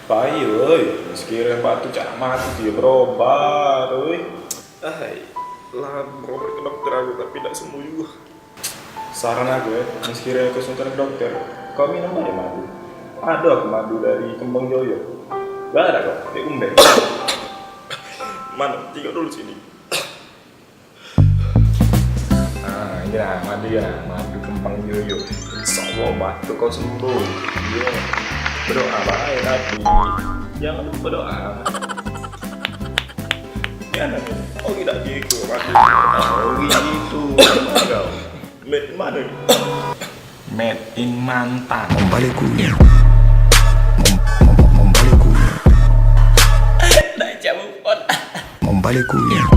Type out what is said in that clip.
Pai ơi, sekiranya batu cak mati dia berobat, oi. Lah berobat ke dokter aku tapi tidak sembuh juga. Saran aku ya, sekiranya kesulitan ke dokter, kau minum aja madu. Ada aku madu dari Kembang Joyo. Gak ada kok, di Umbek. Mana? Tinggal dulu sini. Nah, iya madu ya, madu Kembang Joyo. Insya Allah batu kau sembuh. Iya. Berdoa baik tapi jangan lupa berdoa. Ya nanti. Oh tidak gitu. Mati. Oh gitu. Kau. Mana? Made in mantan. Membalik kuliah. Membalik kuliah. Tidak jauh pun. Membalik kuliah.